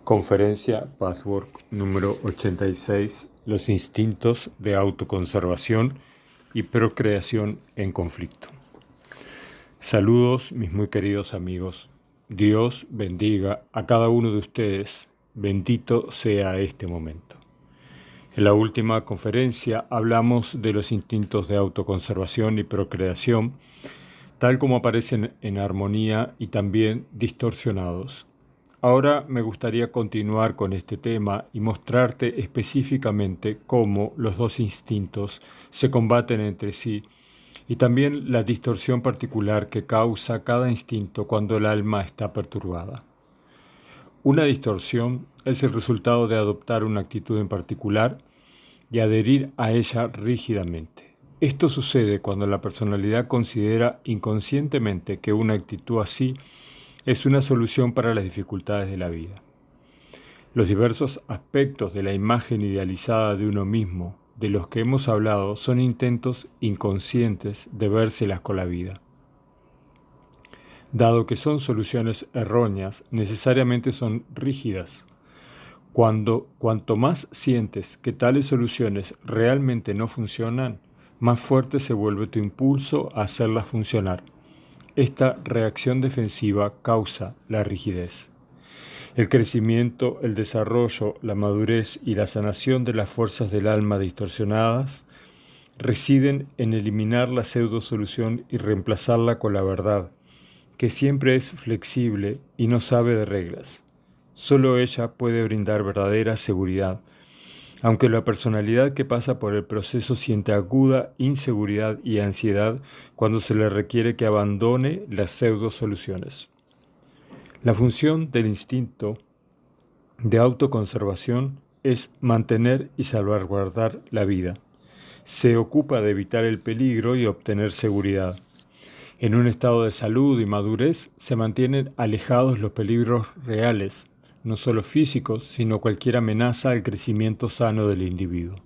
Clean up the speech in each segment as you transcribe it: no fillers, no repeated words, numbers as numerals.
Conferencia Pathwork número 86, los instintos de autoconservación y procreación en conflicto. Saludos, mis muy queridos amigos. Dios bendiga a cada uno de ustedes. Bendito sea este momento. En la última conferencia hablamos de los instintos de autoconservación y procreación, tal como aparecen en armonía y también distorsionados. Ahora me gustaría continuar con este tema y mostrarte específicamente cómo los dos instintos se combaten entre sí y también la distorsión particular que causa cada instinto cuando el alma está perturbada. Una distorsión es el resultado de adoptar una actitud en particular y adherir a ella rígidamente. Esto sucede cuando la personalidad considera inconscientemente que una actitud así es una solución para las dificultades de la vida. Los diversos aspectos de la imagen idealizada de uno mismo, de los que hemos hablado, son intentos inconscientes de vérselas con la vida. Dado que son soluciones erróneas, necesariamente son rígidas. Cuanto más sientes que tales soluciones realmente no funcionan, más fuerte se vuelve tu impulso a hacerlas funcionar. Esta reacción defensiva causa la rigidez. El crecimiento, el desarrollo, la madurez y la sanación de las fuerzas del alma distorsionadas residen en eliminar la pseudo-solución y reemplazarla con la verdad, que siempre es flexible y no sabe de reglas. Solo ella puede brindar verdadera seguridad, aunque la personalidad que pasa por el proceso siente aguda inseguridad y ansiedad cuando se le requiere que abandone las pseudo-soluciones. La función del instinto de autoconservación es mantener y salvaguardar la vida. Se ocupa de evitar el peligro y obtener seguridad. En un estado de salud y madurez se mantienen alejados los peligros reales, no solo físicos, sino cualquier amenaza al crecimiento sano del individuo.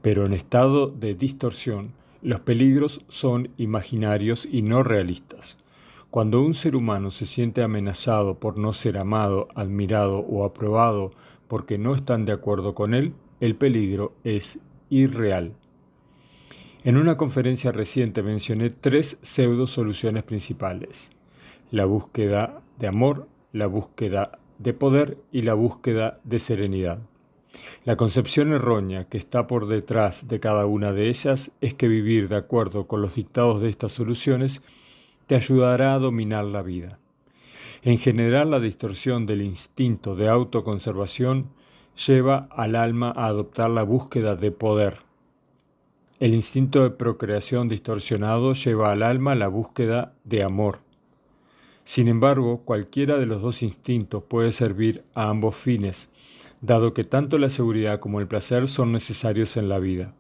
Pero en estado de distorsión, los peligros son imaginarios y no realistas. Cuando un ser humano se siente amenazado por no ser amado, admirado o aprobado porque no están de acuerdo con él, el peligro es irreal. En una conferencia reciente mencioné 3 pseudo-soluciones principales: la búsqueda de amor, la búsqueda de poder y la búsqueda de serenidad. La concepción errónea que está por detrás de cada una de ellas es que vivir de acuerdo con los dictados de estas soluciones te ayudará a dominar la vida. En general, la distorsión del instinto de autoconservación lleva al alma a adoptar la búsqueda de poder. El instinto de procreación distorsionado lleva al alma a la búsqueda de amor. Sin embargo, cualquiera de los dos instintos puede servir a ambos fines, dado que tanto la seguridad como el placer son necesarios en la vida.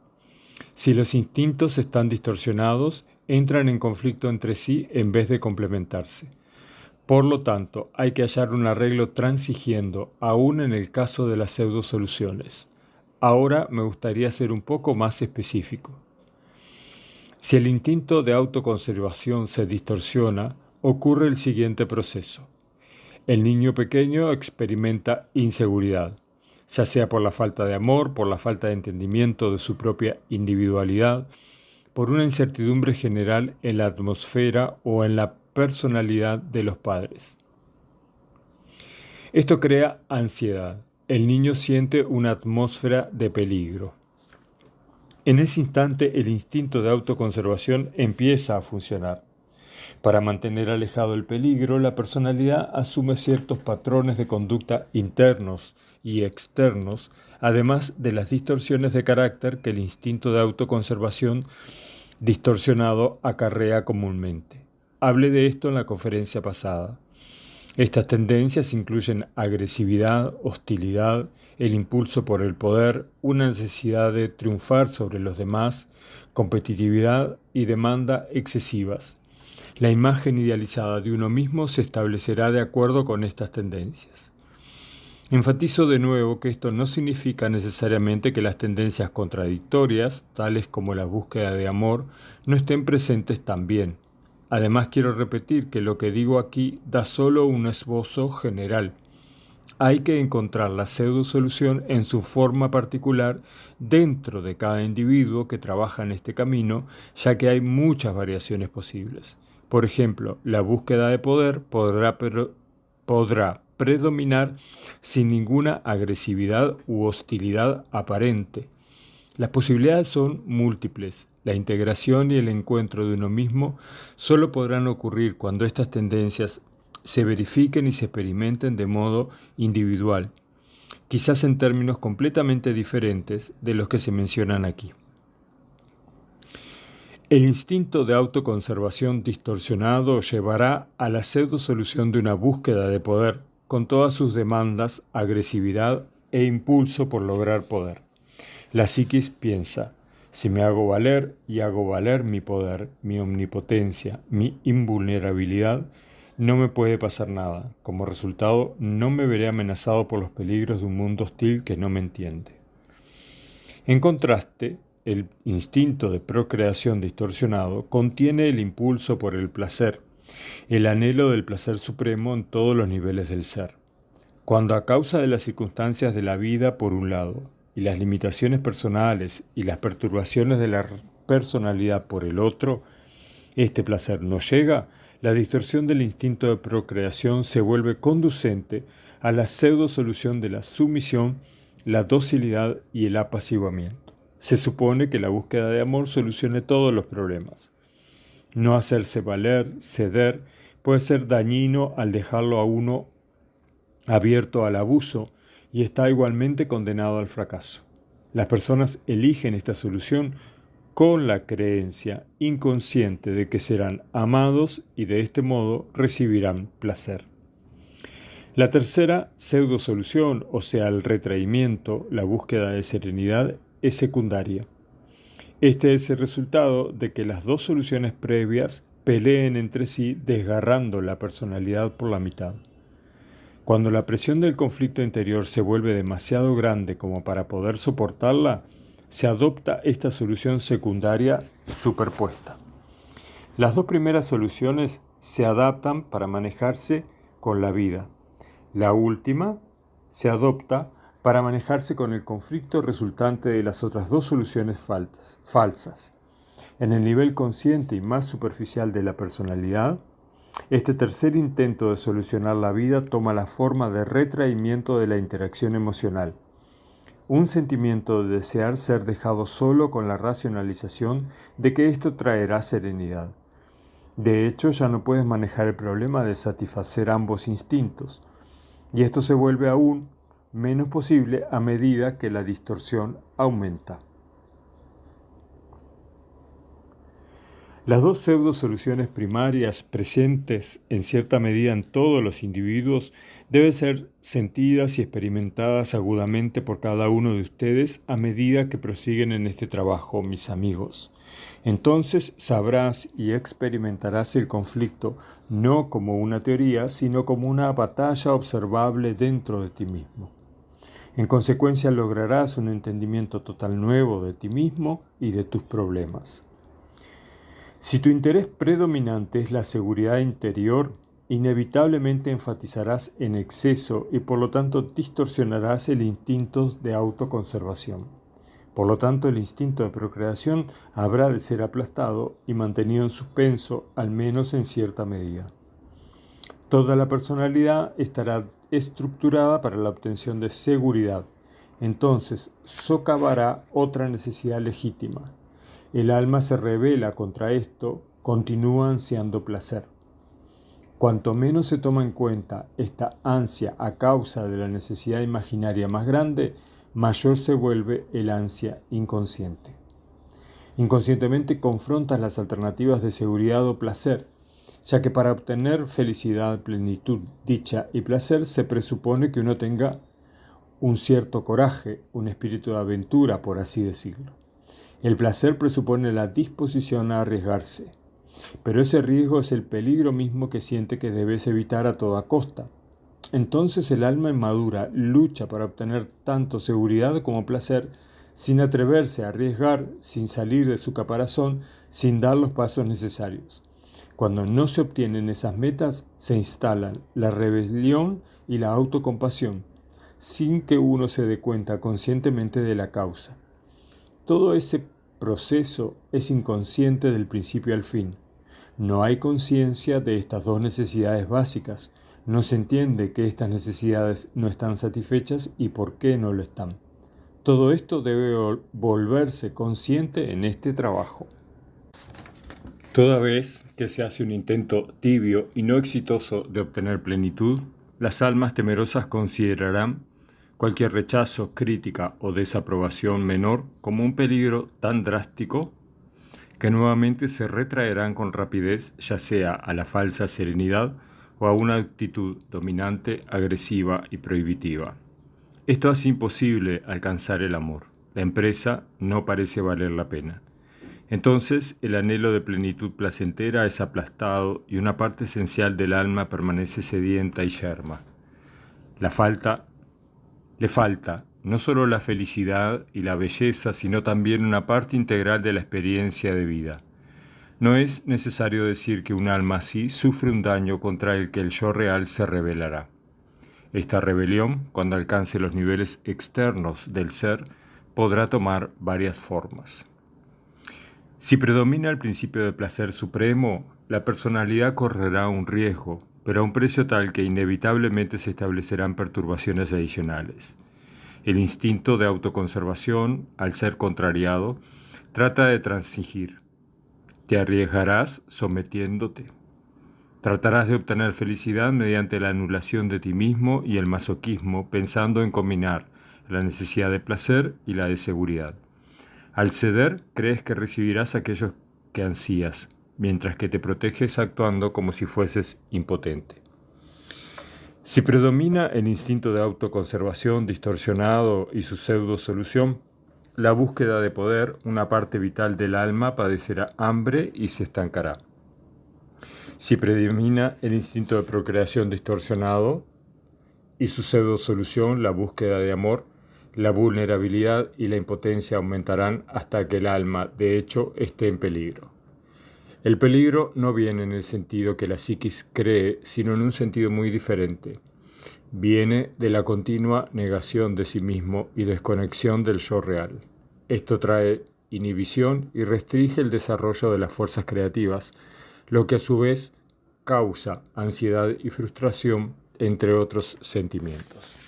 Si los instintos están distorsionados, entran en conflicto entre sí en vez de complementarse. Por lo tanto, hay que hallar un arreglo transigiendo, aún en el caso de las pseudo-soluciones. Ahora me gustaría ser un poco más específico. Si el instinto de autoconservación se distorsiona, ocurre el siguiente proceso. El niño pequeño experimenta inseguridad, ya sea por la falta de amor, por la falta de entendimiento de su propia individualidad, por una incertidumbre general en la atmósfera o en la personalidad de los padres. Esto crea ansiedad. El niño siente una atmósfera de peligro. En ese instante, el instinto de autoconservación empieza a funcionar. Para mantener alejado el peligro, la personalidad asume ciertos patrones de conducta internos y externos, además de las distorsiones de carácter que el instinto de autoconservación distorsionado acarrea comúnmente. Hablé de esto en la conferencia pasada. Estas tendencias incluyen agresividad, hostilidad, el impulso por el poder, una necesidad de triunfar sobre los demás, competitividad y demanda excesivas. La imagen idealizada de uno mismo se establecerá de acuerdo con estas tendencias. Enfatizo de nuevo que esto no significa necesariamente que las tendencias contradictorias, tales como la búsqueda de amor, no estén presentes también. Además, quiero repetir que lo que digo aquí da solo un esbozo general. Hay que encontrar la pseudo-solución en su forma particular dentro de cada individuo que trabaja en este camino, ya que hay muchas variaciones posibles. Por ejemplo, la búsqueda de poder podrá predominar sin ninguna agresividad u hostilidad aparente. Las posibilidades son múltiples. La integración y el encuentro de uno mismo solo podrán ocurrir cuando estas tendencias se verifiquen y se experimenten de modo individual, quizás en términos completamente diferentes de los que se mencionan aquí. El instinto de autoconservación distorsionado llevará a la pseudo-solución de una búsqueda de poder, con todas sus demandas, agresividad e impulso por lograr poder. La psiquis piensa: si me hago valer y hago valer mi poder, mi omnipotencia, mi invulnerabilidad, no me puede pasar nada. Como resultado, no me veré amenazado por los peligros de un mundo hostil que no me entiende. En contraste, el instinto de procreación distorsionado contiene el impulso por el placer, el anhelo del placer supremo en todos los niveles del ser. Cuando a causa de las circunstancias de la vida por un lado, y las limitaciones personales y las perturbaciones de la personalidad por el otro, este placer no llega, la distorsión del instinto de procreación se vuelve conducente a la pseudo-solución de la sumisión, la docilidad y el apaciguamiento. Se supone que la búsqueda de amor solucione todos los problemas. No hacerse valer, ceder, puede ser dañino al dejarlo a uno abierto al abuso y está igualmente condenado al fracaso. Las personas eligen esta solución con la creencia inconsciente de que serán amados y de este modo recibirán placer. La tercera pseudo-solución, o sea, el retraimiento, la búsqueda de serenidad, es secundaria. Este es el resultado de que las dos soluciones previas peleen entre sí, desgarrando la personalidad por la mitad. Cuando la presión del conflicto interior se vuelve demasiado grande como para poder soportarla, se adopta esta solución secundaria superpuesta. Las dos primeras soluciones se adaptan para manejarse con la vida. La última se adopta para manejarse con el conflicto resultante de las otras dos soluciones falsas. En el nivel consciente y más superficial de la personalidad, este tercer intento de solucionar la vida toma la forma de retraimiento de la interacción emocional. Un sentimiento de desear ser dejado solo con la racionalización de que esto traerá serenidad. De hecho, ya no puedes manejar el problema de satisfacer ambos instintos, y esto se vuelve aún menos posible a medida que la distorsión aumenta. Las dos pseudo-soluciones primarias presentes en cierta medida en todos los individuos deben ser sentidas y experimentadas agudamente por cada uno de ustedes a medida que prosiguen en este trabajo, mis amigos. Entonces sabrás y experimentarás el conflicto no como una teoría, sino como una batalla observable dentro de ti mismo. En consecuencia lograrás un entendimiento total nuevo de ti mismo y de tus problemas. Si tu interés predominante es la seguridad interior, inevitablemente enfatizarás en exceso y por lo tanto distorsionarás el instinto de autoconservación. Por lo tanto, el instinto de procreación habrá de ser aplastado y mantenido en suspenso, al menos en cierta medida. Toda la personalidad estará estructurada para la obtención de seguridad. Entonces, socavará otra necesidad legítima. El alma se rebela contra esto, continúa ansiando placer. Cuanto menos se toma en cuenta esta ansia a causa de la necesidad imaginaria más grande, mayor se vuelve el ansia inconsciente. Inconscientemente confrontas las alternativas de seguridad o placer, ya que para obtener felicidad, plenitud, dicha y placer se presupone que uno tenga un cierto coraje, un espíritu de aventura, por así decirlo. El placer presupone la disposición a arriesgarse, pero ese riesgo es el peligro mismo que siente que debes evitar a toda costa. Entonces el alma inmadura lucha para obtener tanto seguridad como placer, sin atreverse a arriesgar, sin salir de su caparazón, sin dar los pasos necesarios. Cuando no se obtienen esas metas, se instalan la rebelión y la autocompasión, sin que uno se dé cuenta conscientemente de la causa. Todo ese proceso es inconsciente del principio al fin. No hay conciencia de estas dos necesidades básicas. No se entiende que estas necesidades no están satisfechas y por qué no lo están. Todo esto debe volverse consciente en este trabajo. Toda vez que se hace un intento tibio y no exitoso de obtener plenitud, las almas temerosas considerarán cualquier rechazo, crítica o desaprobación menor como un peligro tan drástico que nuevamente se retraerán con rapidez, ya sea a la falsa serenidad o a una actitud dominante, agresiva y prohibitiva. Esto hace imposible alcanzar el amor. La empresa no parece valer la pena. Entonces el anhelo de plenitud placentera es aplastado y una parte esencial del alma permanece sedienta y yerma. Le falta no solo la felicidad y la belleza, sino también una parte integral de la experiencia de vida. No es necesario decir que un alma así sufre un daño contra el que el yo real se rebelará. Esta rebelión, cuando alcance los niveles externos del ser, podrá tomar varias formas. Si predomina el principio de placer supremo, la personalidad correrá un riesgo, pero a un precio tal que inevitablemente se establecerán perturbaciones adicionales. El instinto de autoconservación, al ser contrariado, trata de transigir. Te arriesgarás sometiéndote. Tratarás de obtener felicidad mediante la anulación de ti mismo y el masoquismo, pensando en combinar la necesidad de placer y la de seguridad. Al ceder, crees que recibirás aquello que ansías, mientras que te proteges actuando como si fueses impotente. Si predomina el instinto de autoconservación distorsionado y su pseudo-solución, la búsqueda de poder, una parte vital del alma padecerá hambre y se estancará. Si predomina el instinto de procreación distorsionado y su pseudo-solución, la búsqueda de amor, la vulnerabilidad y la impotencia aumentarán hasta que el alma, de hecho, esté en peligro. El peligro no viene en el sentido que la psiquis cree, sino en un sentido muy diferente. Viene de la continua negación de sí mismo y desconexión del yo real. Esto trae inhibición y restringe el desarrollo de las fuerzas creativas, lo que a su vez causa ansiedad y frustración, entre otros sentimientos.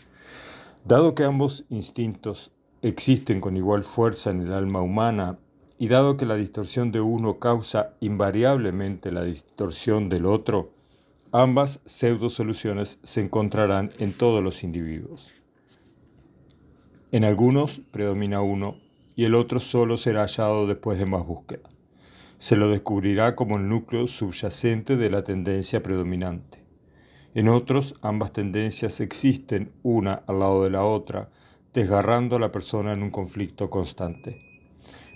Dado que ambos instintos existen con igual fuerza en el alma humana, y dado que la distorsión de uno causa invariablemente la distorsión del otro, ambas pseudo-soluciones se encontrarán en todos los individuos. En algunos predomina uno, y el otro solo será hallado después de más búsqueda. Se lo descubrirá como el núcleo subyacente de la tendencia predominante. En otros, ambas tendencias existen una al lado de la otra, desgarrando a la persona en un conflicto constante.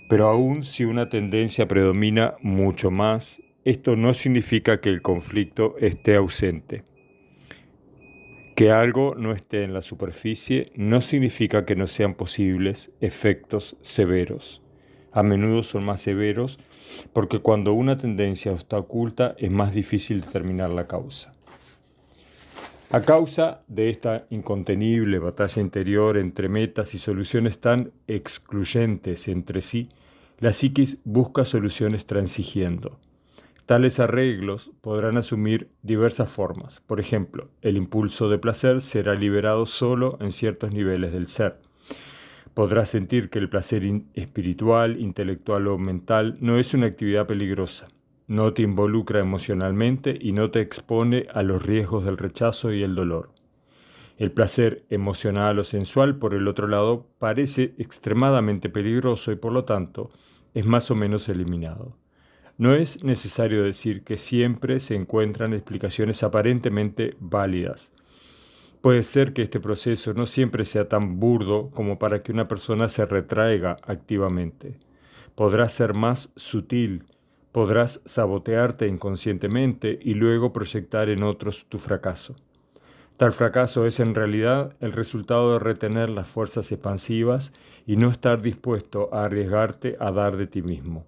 Pero aun si una tendencia predomina mucho más, esto no significa que el conflicto esté ausente. Que algo no esté en la superficie no significa que no sean posibles efectos severos. A menudo son más severos porque cuando una tendencia está oculta es más difícil determinar la causa. A causa de esta incontenible batalla interior entre metas y soluciones tan excluyentes entre sí, la psiquis busca soluciones transigiendo. Tales arreglos podrán asumir diversas formas. Por ejemplo, el impulso de placer será liberado solo en ciertos niveles del ser. Podrás sentir que el placer espiritual, intelectual o mental no es una actividad peligrosa. No te involucra emocionalmente y no te expone a los riesgos del rechazo y el dolor. El placer emocional o sensual, por el otro lado, parece extremadamente peligroso y por lo tanto es más o menos eliminado. No es necesario decir que siempre se encuentran explicaciones aparentemente válidas. Puede ser que este proceso no siempre sea tan burdo como para que una persona se retraiga activamente. Podrá ser más sutil, podrás sabotearte inconscientemente y luego proyectar en otros tu fracaso. Tal fracaso es en realidad el resultado de retener las fuerzas expansivas y no estar dispuesto a arriesgarte a dar de ti mismo.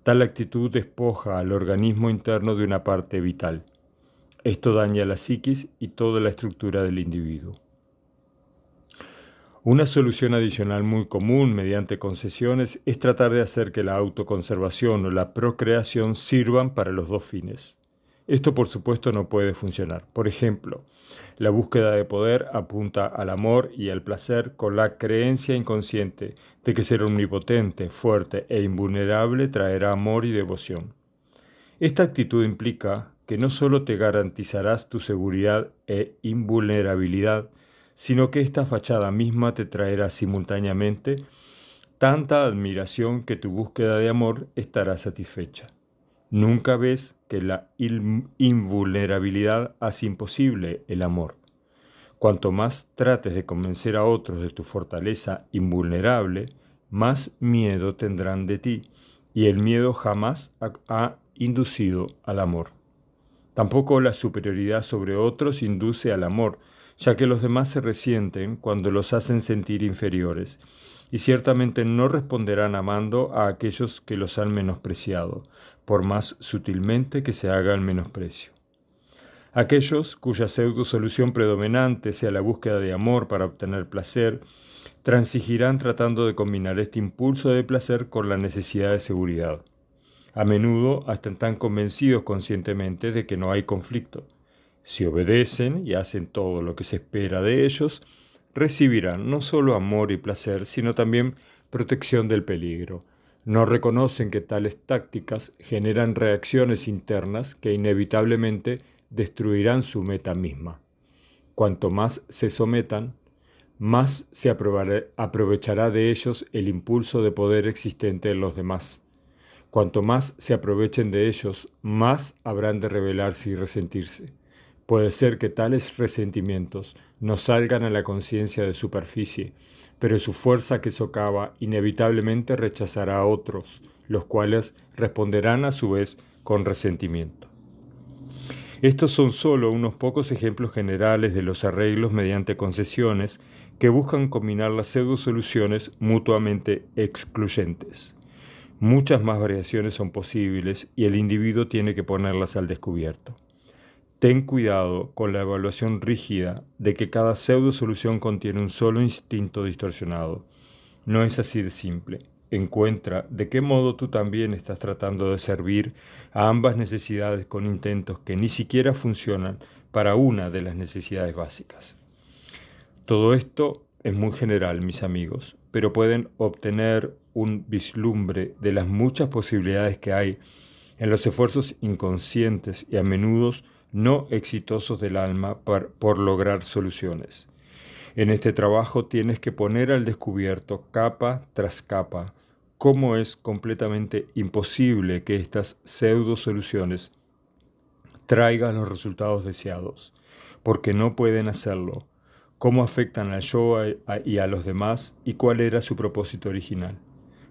Tal actitud despoja al organismo interno de una parte vital. Esto daña la psiquis y toda la estructura del individuo. Una solución adicional muy común mediante concesiones es tratar de hacer que la autoconservación o la procreación sirvan para los dos fines. Esto por supuesto no puede funcionar. Por ejemplo, la búsqueda de poder apunta al amor y al placer con la creencia inconsciente de que ser omnipotente, fuerte e invulnerable traerá amor y devoción. Esta actitud implica que no solo te garantizarás tu seguridad e invulnerabilidad, sino que esta fachada misma te traerá simultáneamente tanta admiración que tu búsqueda de amor estará satisfecha. Nunca ves que la invulnerabilidad hace imposible el amor. Cuanto más trates de convencer a otros de tu fortaleza invulnerable, más miedo tendrán de ti, y el miedo jamás ha inducido al amor. Tampoco la superioridad sobre otros induce al amor, ya que los demás se resienten cuando los hacen sentir inferiores, y ciertamente no responderán amando a aquellos que los han menospreciado, por más sutilmente que se haga el menosprecio. Aquellos cuya pseudo solución predominante sea la búsqueda de amor para obtener placer, transigirán tratando de combinar este impulso de placer con la necesidad de seguridad. A menudo hasta están convencidos conscientemente de que no hay conflicto. Si obedecen y hacen todo lo que se espera de ellos, recibirán no solo amor y placer, sino también protección del peligro. No reconocen que tales tácticas generan reacciones internas que inevitablemente destruirán su meta misma. Cuanto más se sometan, más se aprovechará de ellos el impulso de poder existente en los demás. Cuanto más se aprovechen de ellos, más habrán de rebelarse y resentirse. Puede ser que tales resentimientos no salgan a la conciencia de superficie, pero su fuerza que socava inevitablemente rechazará a otros, los cuales responderán a su vez con resentimiento. Estos son solo unos pocos ejemplos generales de los arreglos mediante concesiones que buscan combinar las pseudo-soluciones mutuamente excluyentes. Muchas más variaciones son posibles y el individuo tiene que ponerlas al descubierto. Ten cuidado con la evaluación rígida de que cada pseudo-solución contiene un solo instinto distorsionado. No es así de simple. Encuentra de qué modo tú también estás tratando de servir a ambas necesidades con intentos que ni siquiera funcionan para una de las necesidades básicas. Todo esto es muy general, mis amigos, pero pueden obtener un vislumbre de las muchas posibilidades que hay en los esfuerzos inconscientes y a menudo no exitosos del alma por lograr soluciones. En este trabajo tienes que poner al descubierto capa tras capa cómo es completamente imposible que estas pseudo soluciones traigan los resultados deseados, porque no pueden hacerlo, cómo afectan al yo y a los demás y cuál era su propósito original.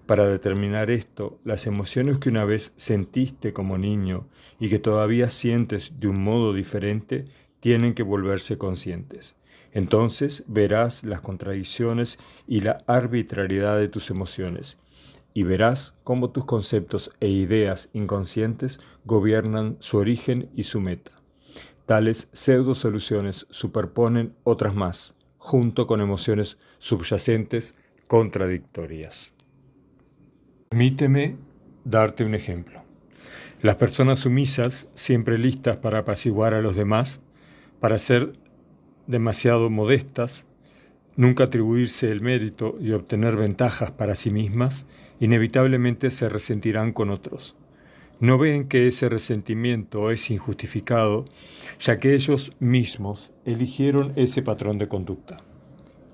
Para determinar esto, las emociones que una vez sentiste como niño y que todavía sientes de un modo diferente, tienen que volverse conscientes. Entonces verás las contradicciones y la arbitrariedad de tus emociones, y verás cómo tus conceptos e ideas inconscientes gobiernan su origen y su meta. Tales pseudo-soluciones superponen otras más, junto con emociones subyacentes contradictorias. Permíteme darte un ejemplo. Las personas sumisas, siempre listas para apaciguar a los demás, para ser demasiado modestas, nunca atribuirse el mérito y obtener ventajas para sí mismas, inevitablemente se resentirán con otros. No ven que ese resentimiento es injustificado, ya que ellos mismos eligieron ese patrón de conducta.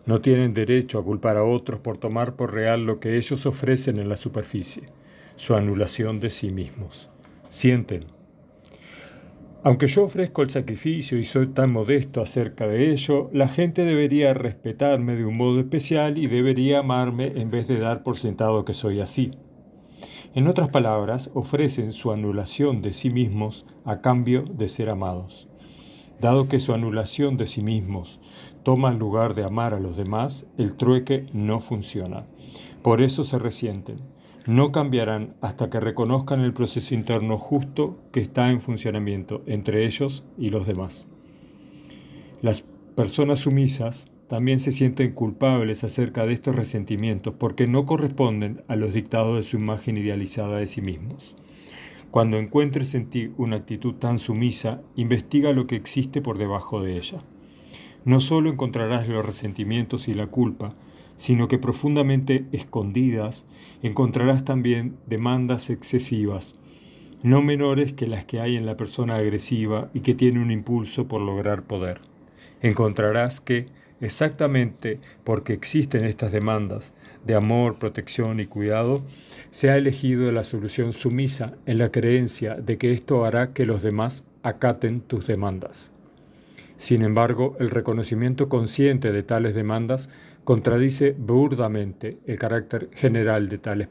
No tienen derecho a culpar a otros por tomar por real lo que ellos ofrecen en la superficie, su anulación de sí mismos. Sienten: aunque yo ofrezco el sacrificio y soy tan modesto acerca de ello, la gente debería respetarme de un modo especial y debería amarme en vez de dar por sentado que soy así. En otras palabras, ofrecen su anulación de sí mismos a cambio de ser amados. Dado que su anulación de sí mismos toma el lugar de amar a los demás, el trueque no funciona. Por eso se resienten, No cambiarán hasta que reconozcan el proceso interno justo que está en funcionamiento entre ellos y los demás. Las personas sumisas también se sienten culpables acerca de estos resentimientos porque no corresponden a los dictados de su imagen idealizada de sí mismos. Cuando encuentres en ti una actitud tan sumisa, investiga lo que existe por debajo de ella. No solo encontrarás los resentimientos y la culpa, sino que profundamente escondidas encontrarás también demandas excesivas, no menores que las que hay en la persona agresiva y que tiene un impulso por lograr poder. Encontrarás que, exactamente porque existen estas demandas de amor, protección y cuidado, se ha elegido la solución sumisa en la creencia de que esto hará que los demás acaten tus demandas. Sin embargo, el reconocimiento consciente de tales demandas contradice burdamente el carácter general de tales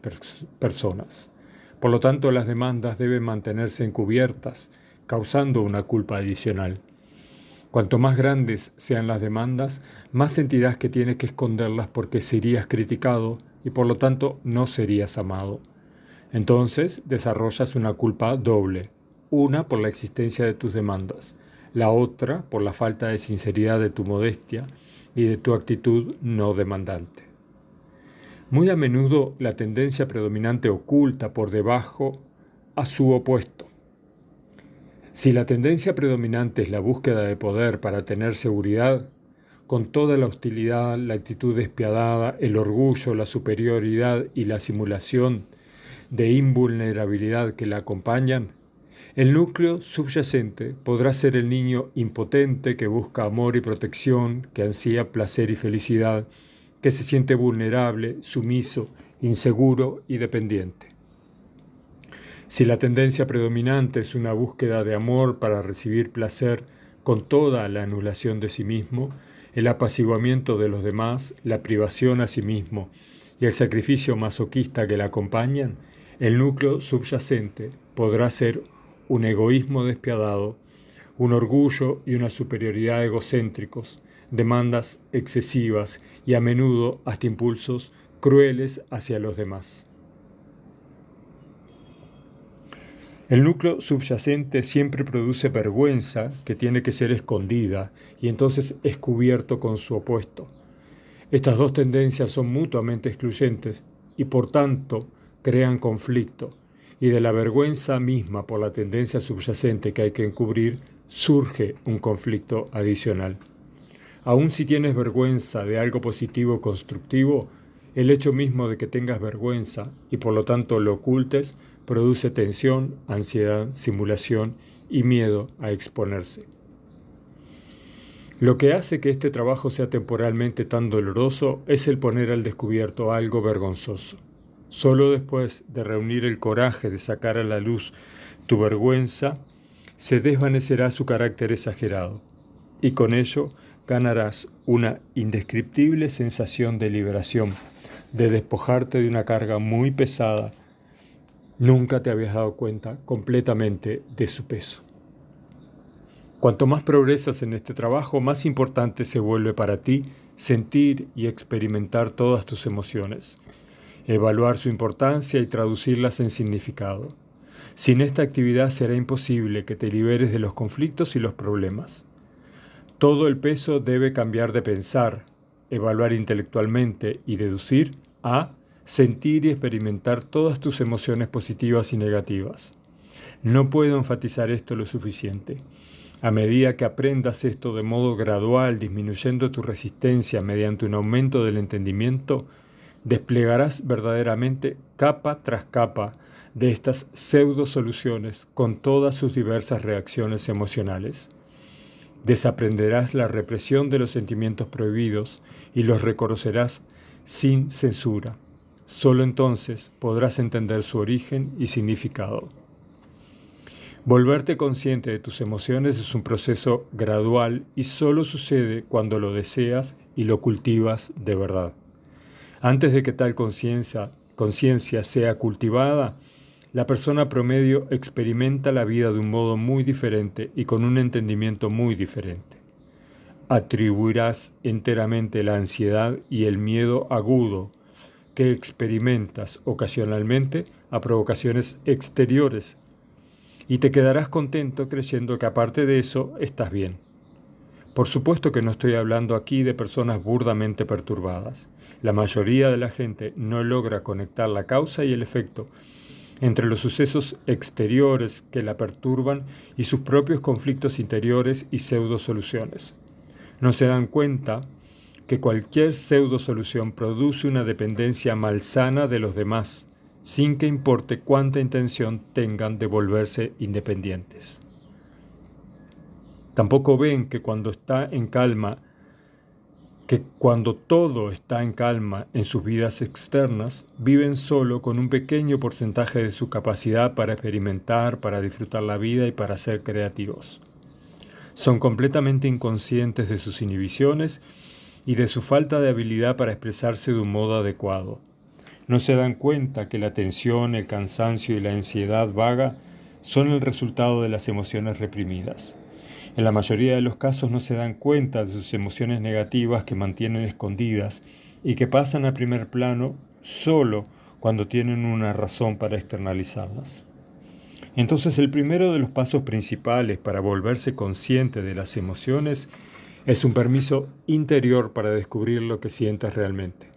personas. Por lo tanto, las demandas deben mantenerse encubiertas, causando una culpa adicional. Cuanto más grandes sean las demandas, más sentirás que tienes que esconderlas porque serías criticado y por lo tanto no serías amado. Entonces desarrollas una culpa doble, una por la existencia de tus demandas, la otra por la falta de sinceridad de tu modestia y de tu actitud no demandante. Muy a menudo la tendencia predominante oculta por debajo a su opuesto. Si la tendencia predominante es la búsqueda de poder para tener seguridad, con toda la hostilidad, la actitud despiadada, el orgullo, la superioridad y la simulación de invulnerabilidad que la acompañan, el núcleo subyacente podrá ser el niño impotente que busca amor y protección, que ansía placer y felicidad, que se siente vulnerable, sumiso, inseguro y dependiente. Si la tendencia predominante es una búsqueda de amor para recibir placer con toda la anulación de sí mismo, el apaciguamiento de los demás, la privación a sí mismo y el sacrificio masoquista que la acompañan, el núcleo subyacente podrá ser un egoísmo despiadado, un orgullo y una superioridad egocéntricos, demandas excesivas y a menudo hasta impulsos crueles hacia los demás. El núcleo subyacente siempre produce vergüenza que tiene que ser escondida y entonces es cubierto con su opuesto. Estas dos tendencias son mutuamente excluyentes y por tanto crean conflicto, y de la vergüenza misma por la tendencia subyacente que hay que encubrir surge un conflicto adicional. Aun si tienes vergüenza de algo positivo o constructivo, el hecho mismo de que tengas vergüenza y por lo tanto lo ocultes produce tensión, ansiedad, simulación y miedo a exponerse. Lo que hace que este trabajo sea temporalmente tan doloroso es el poner al descubierto algo vergonzoso. Solo después de reunir el coraje de sacar a la luz tu vergüenza, se desvanecerá su carácter exagerado, y con ello ganarás una indescriptible sensación de liberación, de despojarte de una carga muy pesada. Nunca te habías dado cuenta completamente de su peso. Cuanto más progresas en este trabajo, más importante se vuelve para ti sentir y experimentar todas tus emociones, evaluar su importancia y traducirlas en significado. Sin esta actividad será imposible que te liberes de los conflictos y los problemas. Todo el peso debe cambiar de pensar, evaluar intelectualmente y deducir a sentir y experimentar todas tus emociones positivas y negativas. No puedo enfatizar esto lo suficiente. A medida que aprendas esto de modo gradual, disminuyendo tu resistencia mediante un aumento del entendimiento, desplegarás verdaderamente capa tras capa de estas pseudo soluciones con todas sus diversas reacciones emocionales. Desaprenderás la represión de los sentimientos prohibidos y los reconocerás sin censura. Solo entonces podrás entender su origen y significado. Volverte consciente de tus emociones es un proceso gradual y solo sucede cuando lo deseas y lo cultivas de verdad. Antes de que tal conciencia sea cultivada, la persona promedio experimenta la vida de un modo muy diferente y con un entendimiento muy diferente. Atribuirás enteramente la ansiedad y el miedo agudo que experimentas ocasionalmente a provocaciones exteriores y te quedarás contento creyendo que aparte de eso estás bien. Por supuesto que no estoy hablando aquí de personas burdamente perturbadas. La mayoría de la gente no logra conectar la causa y el efecto entre los sucesos exteriores que la perturban y sus propios conflictos interiores y pseudo-soluciones. No se dan cuenta que cualquier pseudo-solución produce una dependencia malsana de los demás, sin que importe cuánta intención tengan de volverse independientes. Tampoco ven que cuando todo está en calma en sus vidas externas, viven solo con un pequeño porcentaje de su capacidad para experimentar, para disfrutar la vida y para ser creativos. Son completamente inconscientes de sus inhibiciones y de su falta de habilidad para expresarse de un modo adecuado. No se dan cuenta que la tensión, el cansancio y la ansiedad vaga son el resultado de las emociones reprimidas. En la mayoría de los casos no se dan cuenta de sus emociones negativas que mantienen escondidas y que pasan a primer plano solo cuando tienen una razón para externalizarlas. Entonces, el primero de los pasos principales para volverse consciente de las emociones es un permiso interior para descubrir lo que sientes realmente.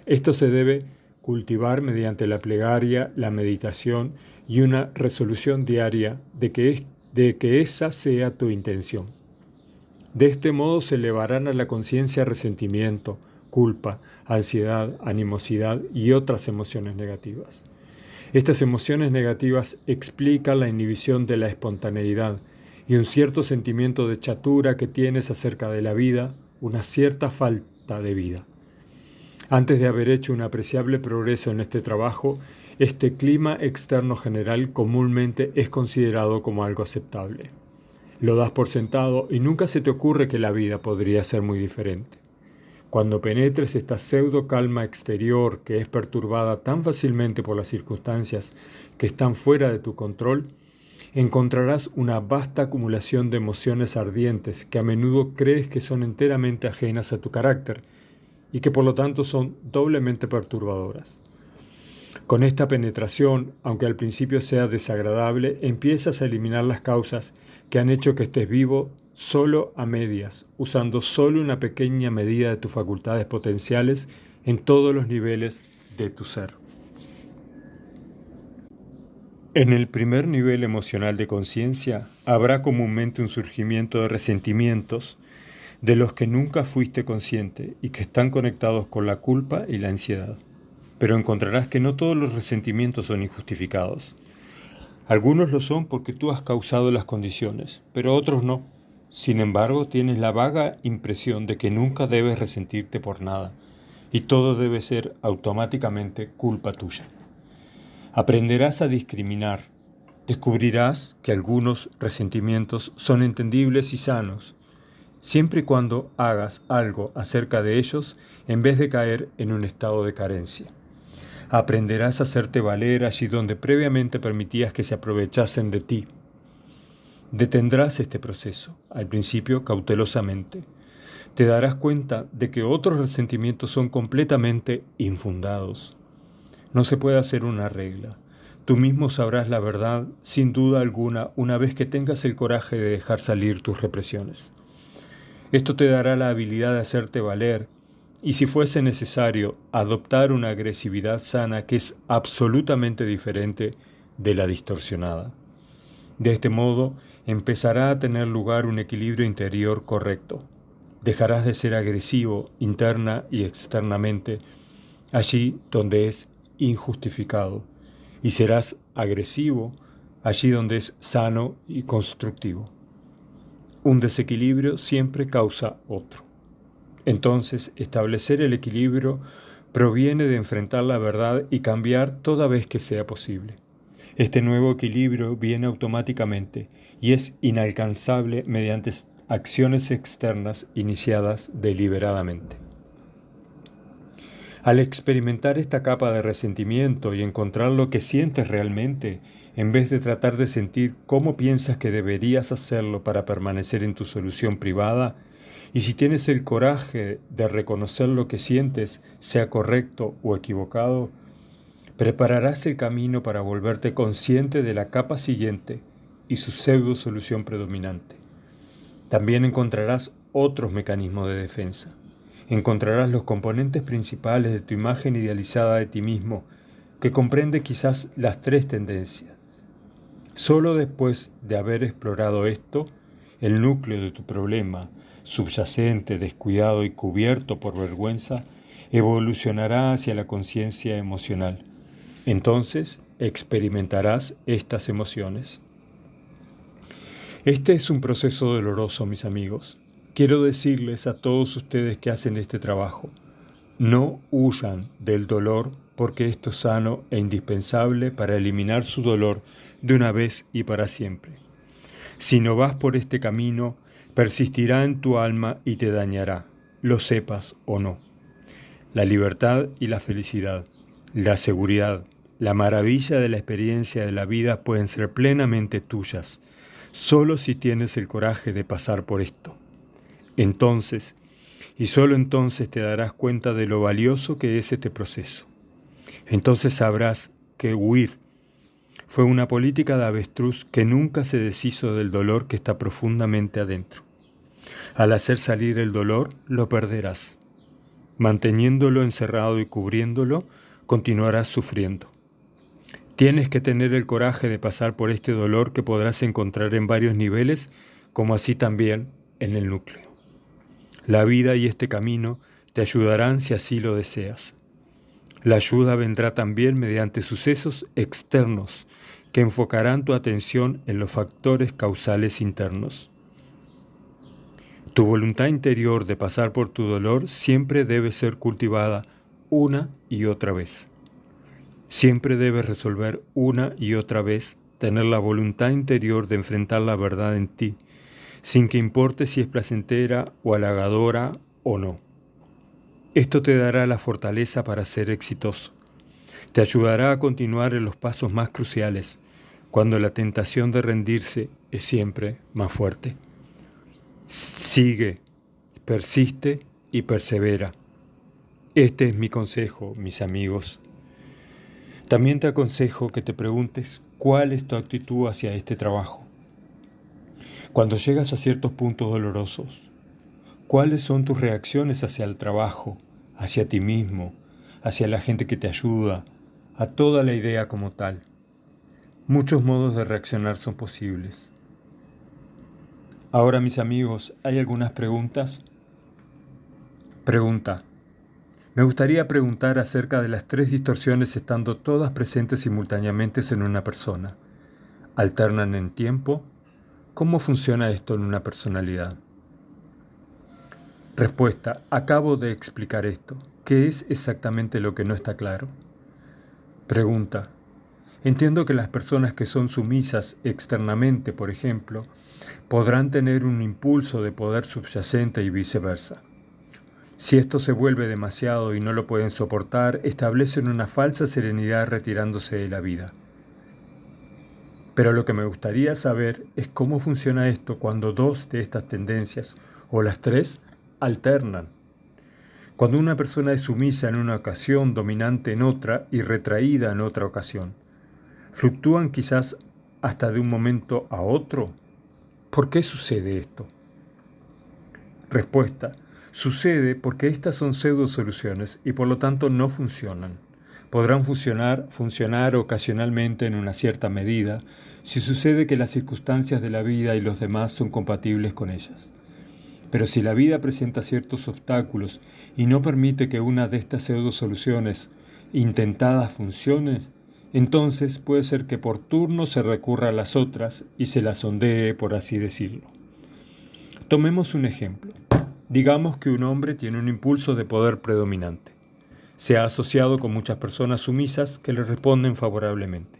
Esto se debe cultivar mediante la plegaria, la meditación y una resolución diaria de que esa sea tu intención. De este modo se elevarán a la conciencia resentimiento, culpa, ansiedad, animosidad y otras emociones negativas. Estas emociones negativas explican la inhibición de la espontaneidad y un cierto sentimiento de chatura que tienes acerca de la vida, una cierta falta de vida. Antes de haber hecho un apreciable progreso en este trabajo, este clima externo general comúnmente es considerado como algo aceptable. Lo das por sentado y nunca se te ocurre que la vida podría ser muy diferente. Cuando penetres esta pseudo calma exterior que es perturbada tan fácilmente por las circunstancias que están fuera de tu control, encontrarás una vasta acumulación de emociones ardientes que a menudo crees que son enteramente ajenas a tu carácter y que por lo tanto son doblemente perturbadoras. Con esta penetración, aunque al principio sea desagradable, empiezas a eliminar las causas que han hecho que estés vivo solo a medias, usando solo una pequeña medida de tus facultades potenciales en todos los niveles de tu ser. En el primer nivel emocional de conciencia habrá comúnmente un surgimiento de resentimientos de los que nunca fuiste consciente y que están conectados con la culpa y la ansiedad. Pero encontrarás que no todos los resentimientos son injustificados. Algunos lo son porque tú has causado las condiciones, pero otros no. Sin embargo, tienes la vaga impresión de que nunca debes resentirte por nada, y todo debe ser automáticamente culpa tuya. Aprenderás a discriminar. Descubrirás que algunos resentimientos son entendibles y sanos, siempre y cuando hagas algo acerca de ellos en vez de caer en un estado de carencia. Aprenderás a hacerte valer allí donde previamente permitías que se aprovechasen de ti. Detendrás este proceso, al principio cautelosamente. Te darás cuenta de que otros resentimientos son completamente infundados. No se puede hacer una regla. Tú mismo sabrás la verdad, sin duda alguna, una vez que tengas el coraje de dejar salir tus represiones. Esto te dará la habilidad de hacerte valer y, si fuese necesario, adoptar una agresividad sana que es absolutamente diferente de la distorsionada. De este modo, empezará a tener lugar un equilibrio interior correcto. Dejarás de ser agresivo interna y externamente allí donde es injustificado y serás agresivo allí donde es sano y constructivo. Un desequilibrio siempre causa otro. Entonces, establecer el equilibrio proviene de enfrentar la verdad y cambiar toda vez que sea posible. Este nuevo equilibrio viene automáticamente y es inalcanzable mediante acciones externas iniciadas deliberadamente. Al experimentar esta capa de resentimiento y encontrar lo que sientes realmente, en vez de tratar de sentir cómo piensas que deberías hacerlo para permanecer en tu solución privada, Y si tienes el coraje de reconocer lo que sientes, sea correcto o equivocado, prepararás el camino para volverte consciente de la capa siguiente y su pseudo solución predominante. También encontrarás otros mecanismos de defensa. Encontrarás los componentes principales de tu imagen idealizada de ti mismo, que comprende quizás las tres tendencias. Solo después de haber explorado esto, el núcleo de tu problema, subyacente, descuidado y cubierto por vergüenza, evolucionará hacia la conciencia emocional. Entonces experimentarás estas emociones. Este es un proceso doloroso, mis amigos. Quiero decirles a todos ustedes que hacen este trabajo, no huyan del dolor porque esto es sano e indispensable para eliminar su dolor de una vez y para siempre. Si no vas por este camino, persistirá en tu alma y te dañará, lo sepas o no. La libertad y la felicidad, la seguridad, la maravilla de la experiencia de la vida pueden ser plenamente tuyas, solo si tienes el coraje de pasar por esto. Entonces, y solo entonces te darás cuenta de lo valioso que es este proceso. Entonces sabrás que huir fue una política de avestruz que nunca se deshizo del dolor que está profundamente adentro. Al hacer salir el dolor, lo perderás. Manteniéndolo encerrado y cubriéndolo, continuarás sufriendo. Tienes que tener el coraje de pasar por este dolor que podrás encontrar en varios niveles, como así también en el núcleo. La vida y este camino te ayudarán si así lo deseas. La ayuda vendrá también mediante sucesos externos que enfocarán tu atención en los factores causales internos. Tu voluntad interior de pasar por tu dolor siempre debe ser cultivada una y otra vez. Siempre debes resolver una y otra vez tener la voluntad interior de enfrentar la verdad en ti, sin que importe si es placentera o halagadora o no. Esto te dará la fortaleza para ser exitoso. Te ayudará a continuar en los pasos más cruciales, cuando la tentación de rendirse es siempre más fuerte. Sigue, persiste y persevera. Este es mi consejo, mis amigos. También te aconsejo que te preguntes cuál es tu actitud hacia este trabajo. Cuando llegas a ciertos puntos dolorosos, ¿cuáles son tus reacciones hacia el trabajo, hacia ti mismo, hacia la gente que te ayuda, a toda la idea como tal? Muchos modos de reaccionar son posibles. Ahora, mis amigos, ¿hay algunas preguntas? Pregunta. Me gustaría preguntar acerca de las tres distorsiones estando todas presentes simultáneamente en una persona. ¿Alternan en tiempo? ¿Cómo funciona esto en una personalidad? Respuesta. Acabo de explicar esto. ¿Qué es exactamente lo que no está claro? Pregunta. Entiendo que las personas que son sumisas externamente, por ejemplo, podrán tener un impulso de poder subyacente y viceversa. Si esto se vuelve demasiado y no lo pueden soportar, establecen una falsa serenidad retirándose de la vida. Pero lo que me gustaría saber es cómo funciona esto cuando dos de estas tendencias, o las tres, alternan. Cuando una persona es sumisa en una ocasión, dominante en otra y retraída en otra ocasión, ¿fluctúan quizás hasta de un momento a otro? ¿Por qué sucede esto? Respuesta. Sucede porque estas son pseudo soluciones y por lo tanto no funcionan. Podrán funcionar ocasionalmente en una cierta medida si sucede que las circunstancias de la vida y los demás son compatibles con ellas. Pero si la vida presenta ciertos obstáculos y no permite que una de estas pseudo soluciones intentadas funcione, entonces puede ser que por turno se recurra a las otras y se las sondee, por así decirlo. Tomemos un ejemplo. Digamos que un hombre tiene un impulso de poder predominante. Se ha asociado con muchas personas sumisas que le responden favorablemente.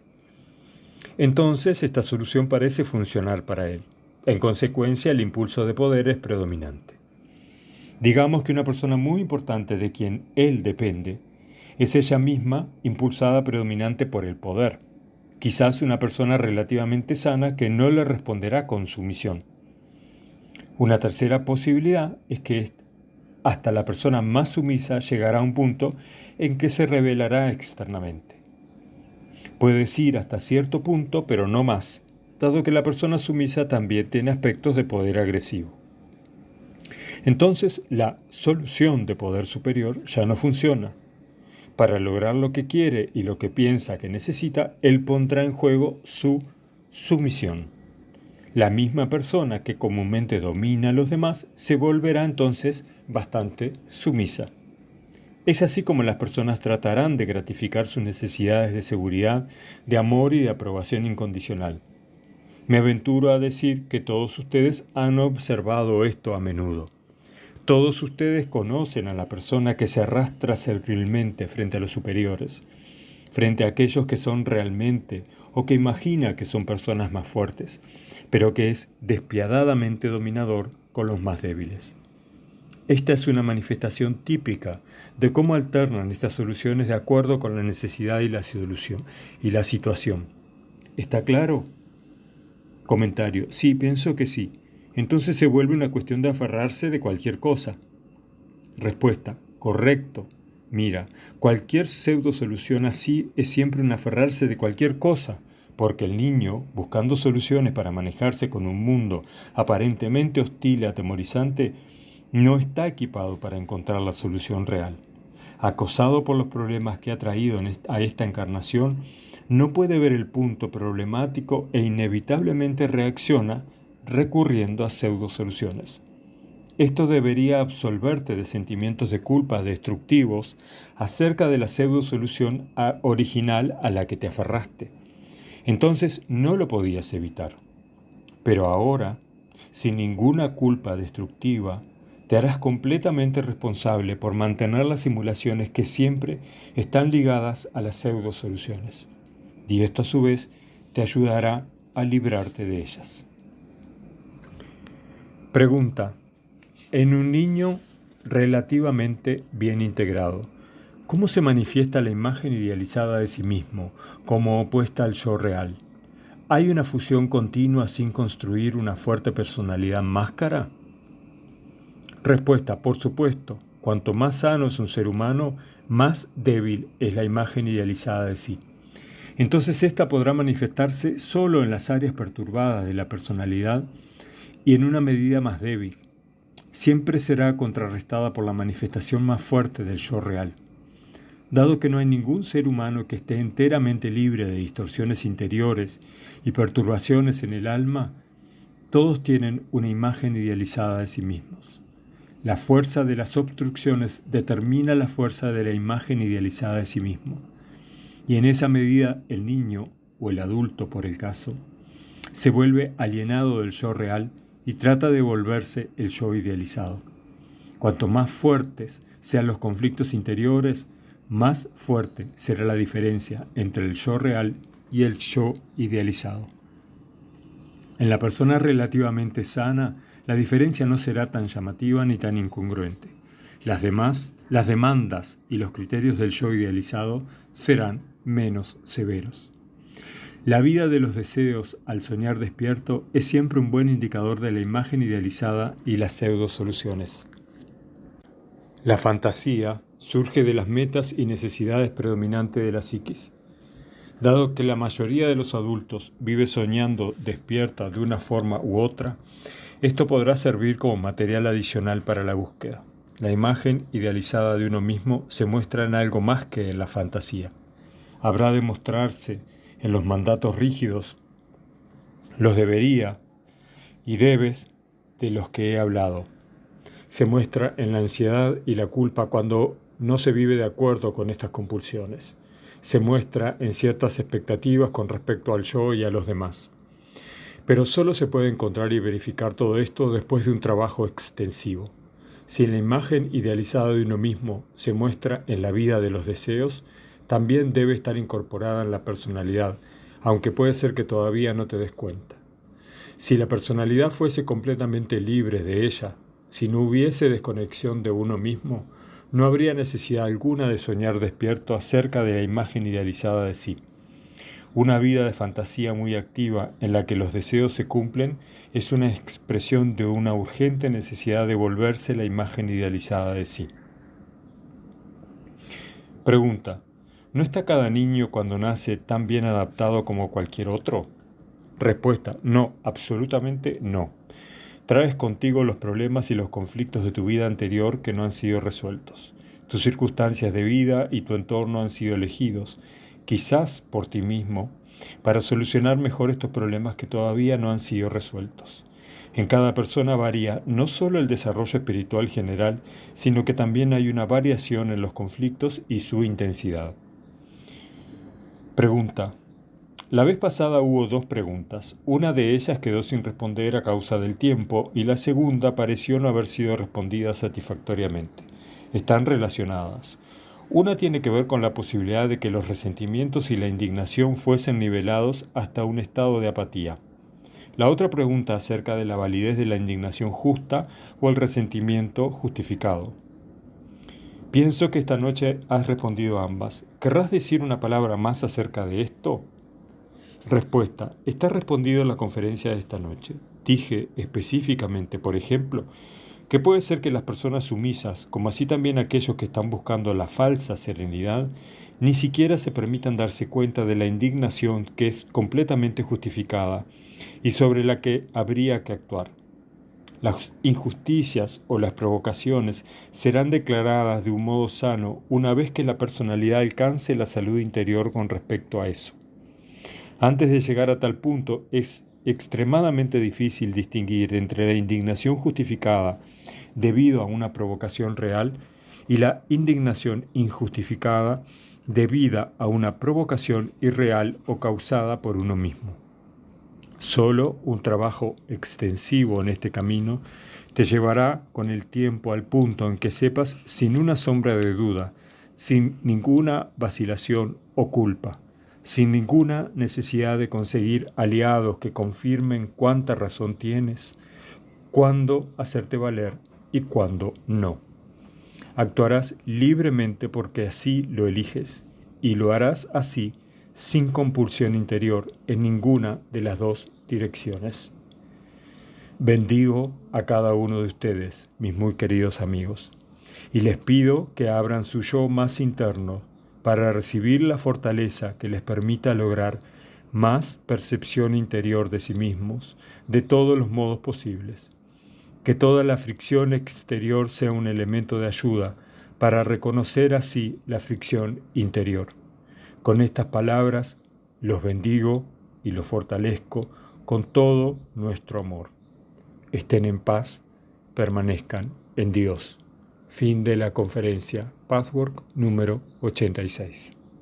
Entonces, esta solución parece funcionar para él. En consecuencia, el impulso de poder es predominante. Digamos que una persona muy importante de quien él depende es ella misma impulsada predominante por el poder. Quizás una persona relativamente sana que no le responderá con sumisión. Una tercera posibilidad es que hasta la persona más sumisa llegará a un punto en que se revelará externamente. Puedes ir hasta cierto punto, pero no más, dado que la persona sumisa también tiene aspectos de poder agresivo. Entonces, la solución de poder superior ya no funciona. Para lograr lo que quiere y lo que piensa que necesita, él pondrá en juego su sumisión. La misma persona que comúnmente domina a los demás se volverá entonces bastante sumisa. Es así como las personas tratarán de gratificar sus necesidades de seguridad, de amor y de aprobación incondicional. Me aventuro a decir que todos ustedes han observado esto a menudo. Todos ustedes conocen a la persona que se arrastra servilmente frente a los superiores, frente a aquellos que son realmente o que imagina que son personas más fuertes, pero que es despiadadamente dominador con los más débiles. Esta es una manifestación típica de cómo alternan estas soluciones de acuerdo con la necesidad y la situación. ¿Está claro? Comentario. Sí, pienso que sí. Entonces se vuelve una cuestión de aferrarse de cualquier cosa. Respuesta. Correcto. Mira, cualquier pseudo solución así es siempre un aferrarse de cualquier cosa, porque el niño, buscando soluciones para manejarse con un mundo aparentemente hostil y atemorizante, no está equipado para encontrar la solución real. Acosado por los problemas que ha traído a esta encarnación, no puede ver el punto problemático e inevitablemente reacciona recurriendo a pseudo soluciones. Esto debería absolverte de sentimientos de culpa destructivos acerca de la pseudo solución original a la que te aferraste. Entonces no lo podías evitar. Pero ahora, sin ninguna culpa destructiva, te harás completamente responsable por mantener las simulaciones que siempre están ligadas a las pseudo soluciones. Y esto a su vez te ayudará a librarte de ellas. Pregunta. En un niño relativamente bien integrado, ¿cómo se manifiesta la imagen idealizada de sí mismo como opuesta al yo real? ¿Hay una fusión continua sin construir una fuerte personalidad máscara? Respuesta, por supuesto. Cuanto más sano es un ser humano, más débil es la imagen idealizada de sí. Entonces ésta podrá manifestarse solo en las áreas perturbadas de la personalidad y en una medida más débil. Siempre será contrarrestada por la manifestación más fuerte del yo real. Dado que no hay ningún ser humano que esté enteramente libre de distorsiones interiores y perturbaciones en el alma, todos tienen una imagen idealizada de sí mismos. La fuerza de las obstrucciones determina la fuerza de la imagen idealizada de sí mismo. Y en esa medida el niño, o el adulto por el caso, se vuelve alienado del yo real y trata de volverse el yo idealizado. Cuanto más fuertes sean los conflictos interiores, más fuerte será la diferencia entre el yo real y el yo idealizado. En la persona relativamente sana, la diferencia no será tan llamativa ni tan incongruente. Las demandas y los criterios del yo idealizado serán menos severos. La vida de los deseos al soñar despierto es siempre un buen indicador de la imagen idealizada y las pseudo soluciones. La fantasía surge de las metas y necesidades predominantes de la psiquis. Dado que la mayoría de los adultos vive soñando despierta de una forma u otra, esto podrá servir como material adicional para la búsqueda. La imagen idealizada de uno mismo se muestra en algo más que en la fantasía. Habrá de mostrarse en los mandatos rígidos, los debería y debes de los que he hablado. Se muestra en la ansiedad y la culpa cuando no se vive de acuerdo con estas compulsiones. Se muestra en ciertas expectativas con respecto al yo y a los demás. Pero solo se puede encontrar y verificar todo esto después de un trabajo extensivo. Si la imagen idealizada de uno mismo se muestra en la vida de los deseos, también debe estar incorporada en la personalidad, aunque puede ser que todavía no te des cuenta. Si la personalidad fuese completamente libre de ella, si no hubiese desconexión de uno mismo, no habría necesidad alguna de soñar despierto acerca de la imagen idealizada de sí. Una vida de fantasía muy activa en la que los deseos se cumplen es una expresión de una urgente necesidad de volverse la imagen idealizada de sí. Pregunta: ¿no está cada niño cuando nace tan bien adaptado como cualquier otro? Respuesta: no, absolutamente no. Traes contigo los problemas y los conflictos de tu vida anterior que no han sido resueltos. Tus circunstancias de vida y tu entorno han sido elegidos, quizás por ti mismo, para solucionar mejor estos problemas que todavía no han sido resueltos. En cada persona varía no solo el desarrollo espiritual general, sino que también hay una variación en los conflictos y su intensidad. Pregunta: la vez pasada hubo 2 preguntas. Una de ellas quedó sin responder a causa del tiempo y la segunda pareció no haber sido respondida satisfactoriamente. Están relacionadas. Una tiene que ver con la posibilidad de que los resentimientos y la indignación fuesen nivelados hasta un estado de apatía. La otra pregunta acerca de la validez de la indignación justa o el resentimiento justificado. Pienso que esta noche has respondido a ambas. ¿Querrás decir una palabra más acerca de esto? Respuesta: está respondido en la conferencia de esta noche. Dije específicamente, por ejemplo, que puede ser que las personas sumisas, como así también aquellos que están buscando la falsa serenidad, ni siquiera se permitan darse cuenta de la indignación que es completamente justificada y sobre la que habría que actuar. Las injusticias o las provocaciones serán declaradas de un modo sano una vez que la personalidad alcance la salud interior con respecto a eso. Antes de llegar a tal punto, es extremadamente difícil distinguir entre la indignación justificada debido a una provocación real y la indignación injustificada debida a una provocación irreal o causada por uno mismo. Solo un trabajo extensivo en este camino te llevará con el tiempo al punto en que sepas sin una sombra de duda, sin ninguna vacilación o culpa, sin ninguna necesidad de conseguir aliados que confirmen cuánta razón tienes, cuándo hacerte valer y cuándo no. Actuarás libremente porque así lo eliges y lo harás así sin compulsión interior en ninguna de las 2 direcciones. Bendigo a cada uno de ustedes, mis muy queridos amigos, y les pido que abran su yo más interno para recibir la fortaleza que les permita lograr más percepción interior de sí mismos de todos los modos posibles. Que toda la fricción exterior sea un elemento de ayuda para reconocer así la fricción interior. Con estas palabras los bendigo y los fortalezco con todo nuestro amor. Estén en paz, permanezcan en Dios. Fin de la conferencia Pathwork número 86.